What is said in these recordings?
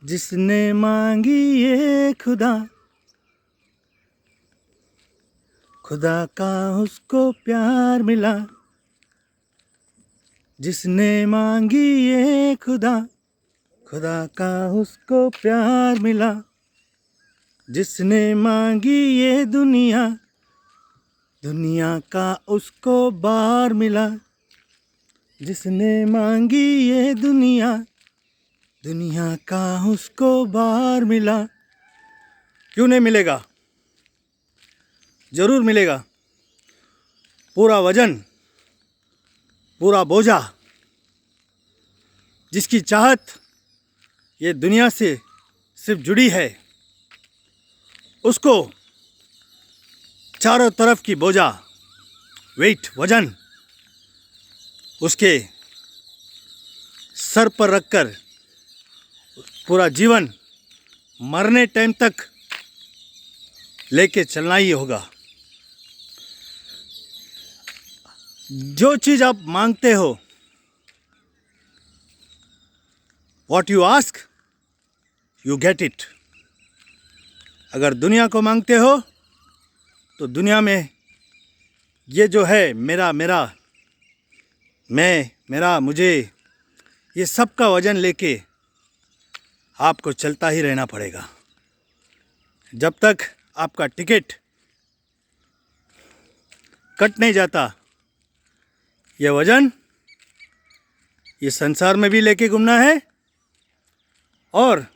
जिसने मांगी ये खुदा, खुदा का उसको प्यार मिला। जिसने मांगी ये खुदा, खुदा का उसको प्यार मिला। जिसने मांगी ये दुनिया, दुनिया का उसको बार मिला। जिसने मांगी ये दुनिया, दुनिया का उसको बार मिला। क्यों नहीं मिलेगा? जरूर मिलेगा। पूरा वजन, पूरा बोझा, जिसकी चाहत ये दुनिया से सिर्फ जुड़ी है, उसको चारों तरफ की बोझा, वेट, वजन उसके सर पर रखकर पूरा जीवन मरने टाइम तक लेके चलना ही होगा। जो चीज आप मांगते हो, what you ask you get it. अगर दुनिया को मांगते हो तो दुनिया में ये जो है मेरा मेरा, मैं, मेरा, मुझे, ये सब का वजन लेके आपको चलता ही रहना पड़ेगा। जब तक आपका टिकट कट नहीं जाता, ये वजन ये संसार में भी लेके घूमना है। और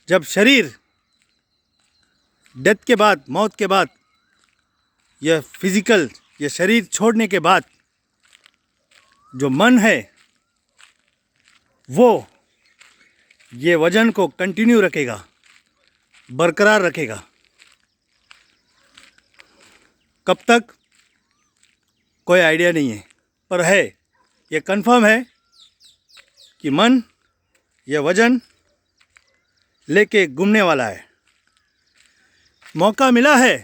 जब शरीर डेथ के बाद, मौत के बाद, यह फिजिकल, यह शरीर छोड़ने के बाद जो मन है वो ये वजन को कंटिन्यू रखेगा, बरकरार रखेगा। कब तक कोई आइडिया नहीं है, पर है, ये कंफर्म है कि मन ये वजन लेके घूमने वाला है। मौका मिला है,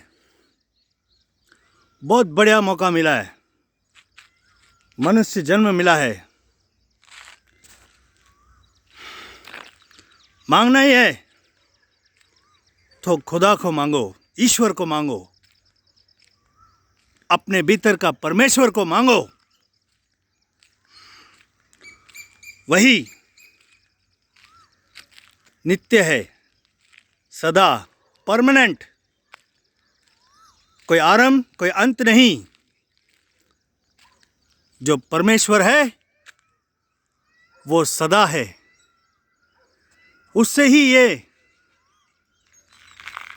बहुत बढ़िया मौका मिला है, मनुष्य जन्म मिला है। मांगना ही है तो खुदा को मांगो, ईश्वर को मांगो, अपने भीतर का परमेश्वर को मांगो। वही नित्य है, सदा, परमानेंट, कोई आरंभ कोई अंत नहीं। जो परमेश्वर है वो सदा है, उससे ही ये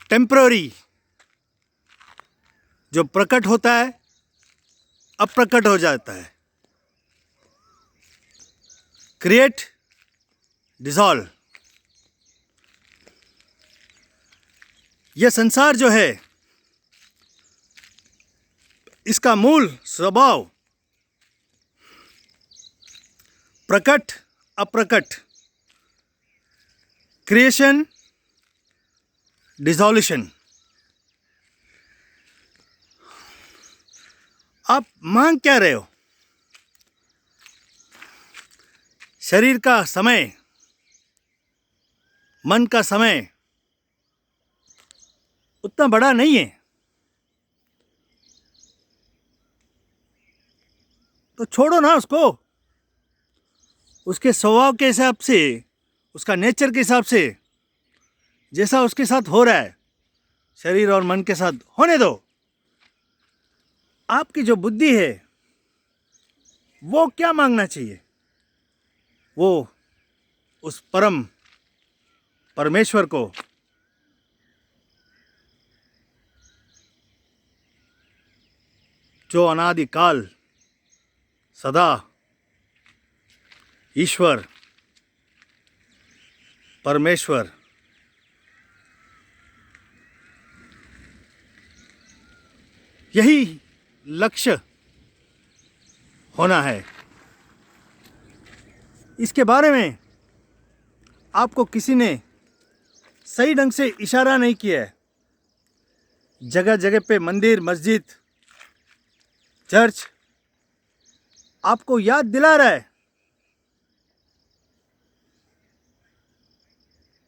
टेम्पररी जो प्रकट होता है अप्रकट हो जाता है। Create, dissolve. यह संसार जो है, इसका मूल स्वभाव प्रकट अप्रकट, क्रिएशन, डिसॉल्यूशन। आप मांग क्या रहे हो? शरीर का समय, मन का समय उतना बड़ा नहीं है, तो छोड़ो ना उसको। उसके स्वभाव के हिसाब से, उसका नेचर के हिसाब से, जैसा उसके साथ हो रहा है, शरीर और मन के साथ होने दो। आपकी जो बुद्धि है वो क्या मांगना चाहिए? वो उस परम परमेश्वर को, जो अनादिकाल सदा ईश्वर परमेश्वर, यही लक्ष्य होना है। इसके बारे में आपको किसी ने सही ढंग से इशारा नहीं किया है। जगह जगह पे मंदिर, मस्जिद, चर्च आपको याद दिला रहा है,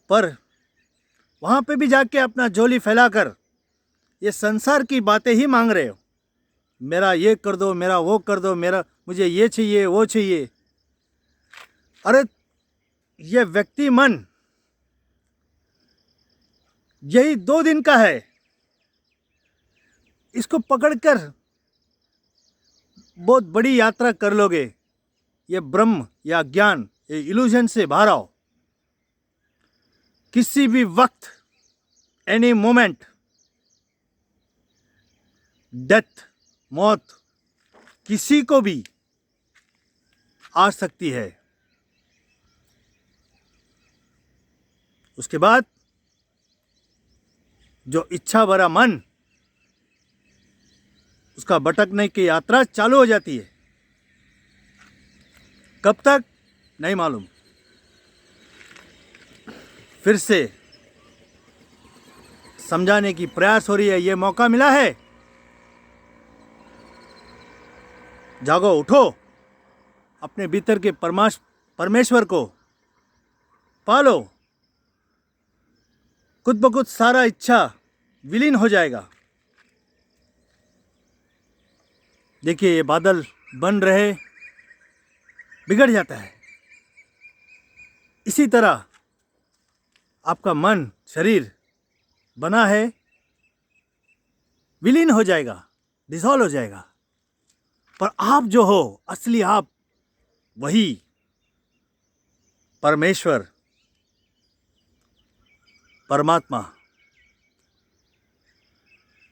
पर वहां पे भी जाके अपना झोली फैलाकर ये संसार की बातें ही मांग रहे हो। मेरा ये कर दो, मेरा वो कर दो, मेरा मुझे ये चाहिए वो चाहिए। अरे ये व्यक्ति मन यही 2 दिन का है, इसको पकड़कर बहुत बड़ी यात्रा कर लोगे। ये ब्रह्म या ज्ञान, ये इल्यूजन से बाहर आओ। किसी भी वक्त, एनी मोमेंट, डेथ, मौत किसी को भी आ सकती है। उसके बाद जो इच्छा भरा मन, उसका भटकने की यात्रा चालू हो जाती है। कब तक नहीं मालूम। फिर से समझाने की प्रयास हो रही है, ये मौका मिला है, जागो, उठो, अपने भीतर के परमेश्वर को पालो। खुद ब खुद सारा इच्छा विलीन हो जाएगा। देखिए ये बादल बन रहे, बिगड़ जाता है। इसी तरह आपका मन, शरीर बना है, विलीन हो जाएगा, डिसॉल्व हो जाएगा। पर आप जो हो, असली आप, वही परमेश्वर, परमात्मा,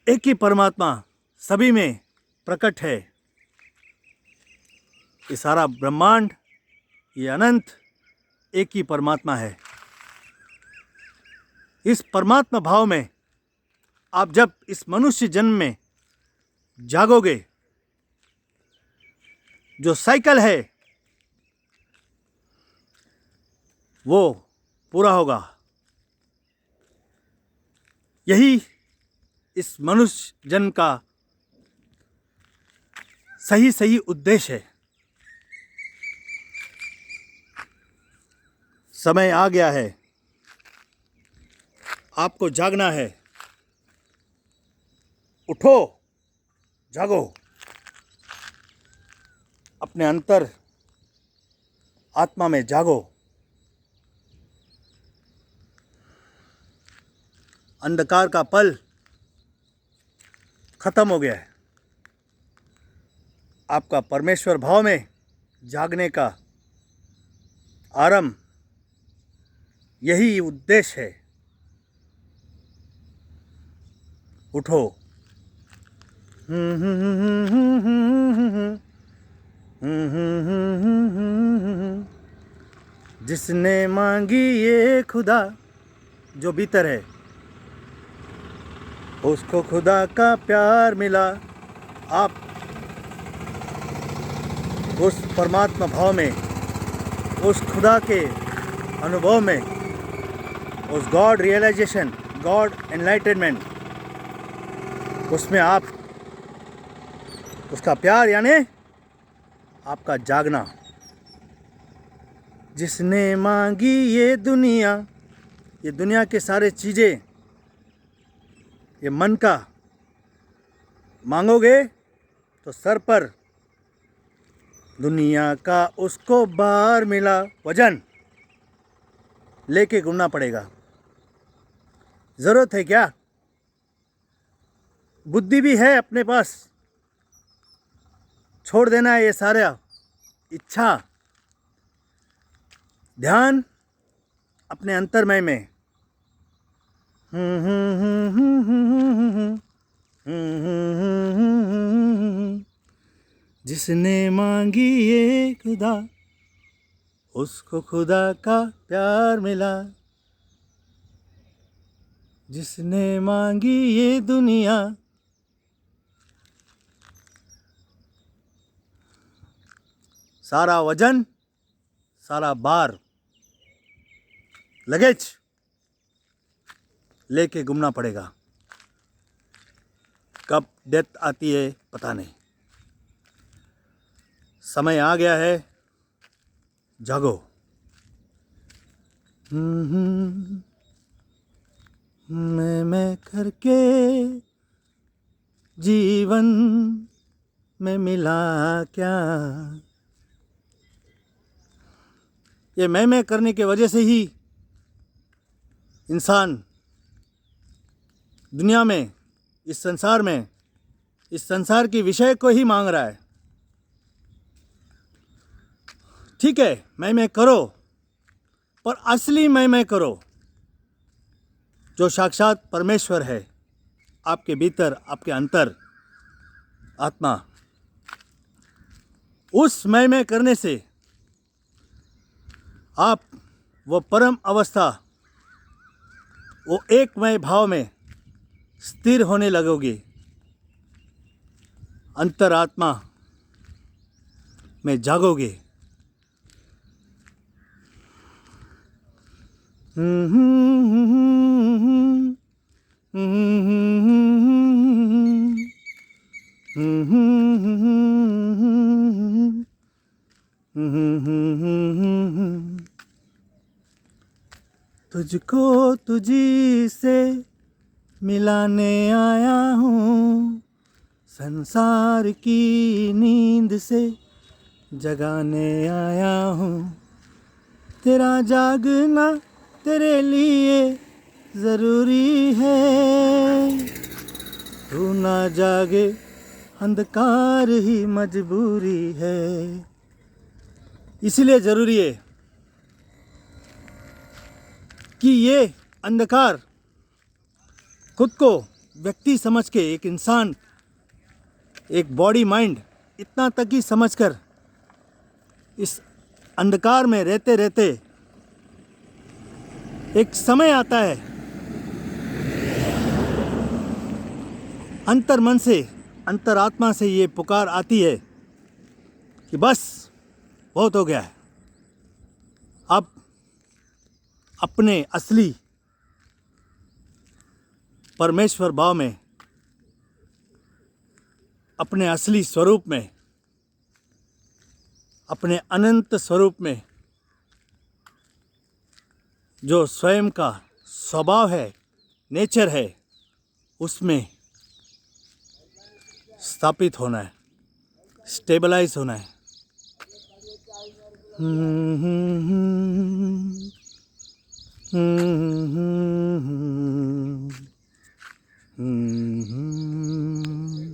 एक ही परमात्मा सभी में प्रकट है। ये सारा ब्रह्मांड, ये अनंत एक ही परमात्मा है। इस परमात्मा भाव में आप जब इस मनुष्य जन्म में जागोगे, जो साइकिल है वो पूरा होगा। यही इस मनुष्य जन्म का सही उद्देश्य है। समय आ गया है, आपको जागना है। उठो, जागो, अपने अंतर आत्मा में जागो। अंधकार का पल खत्म हो गया है। आपका परमेश्वर भाव में जागने का आरंभ, यही उद्देश्य है। उठो। जिसने मांगी ये खुदा, जो भीतर है, उसको खुदा का प्यार मिला। आप उस परमात्मा भाव में, उस खुदा के अनुभव में, उस गॉड रियलाइजेशन, गॉड एनलाइटनमेंट, उसमें आप, उसका प्यार यानी आपका जागना। जिसने मांगी ये दुनिया के सारे चीज़ें, ये मन का मांगोगे तो सर पर दुनिया का उसको भार मिला। वजन लेके घूमना पड़ेगा। ज़रूरत है क्या? बुद्धि भी है अपने पास, छोड़ देना है ये सारा इच्छा। ध्यान अपने अंतर्मय में। जिसने मांगी ये खुदा, उसको खुदा का प्यार मिला। जिसने मांगी ये दुनिया, सारा वजन, सारा बार, लगेज लेके घूमना पड़ेगा। कब डेथ आती है पता नहीं। समय आ गया है, जागो। मैं करके जीवन में मिला क्या। ये मैं करने के वजह से ही इंसान दुनिया में, इस संसार में, इस संसार के विषय को ही मांग रहा है। ठीक है, मैं करो, पर असली मैं करो, जो साक्षात परमेश्वर है आपके भीतर, आपके अंतर आत्मा। उस मैं करने से आप वो परम अवस्था, वो एकमय भाव में स्थिर होने लगोगे। अंतरात्मा में जागोगे। तुझको तुझी से मिलाने आया हूँ, संसार की नींद से जगाने आया हूँ। तेरा जागना तेरे लिए ज़रूरी है, तू ना जागे अंधकार ही मजबूरी है। इसलिए ज़रूरी है कि ये अंधकार खुद को व्यक्ति समझ के, एक इंसान, एक बॉडी माइंड इतना तक ही समझकर इस अंधकार में रहते रहते एक समय आता है, अंतर मन से, अंतरात्मा से ये पुकार आती है कि बस बहुत हो गया है। अब अपने असली परमेश्वर भाव में, अपने असली स्वरूप में, अपने अनंत स्वरूप में, जो स्वयं का स्वभाव है, नेचर है, उसमें स्थापित होना है, स्टेबलाइज होना है।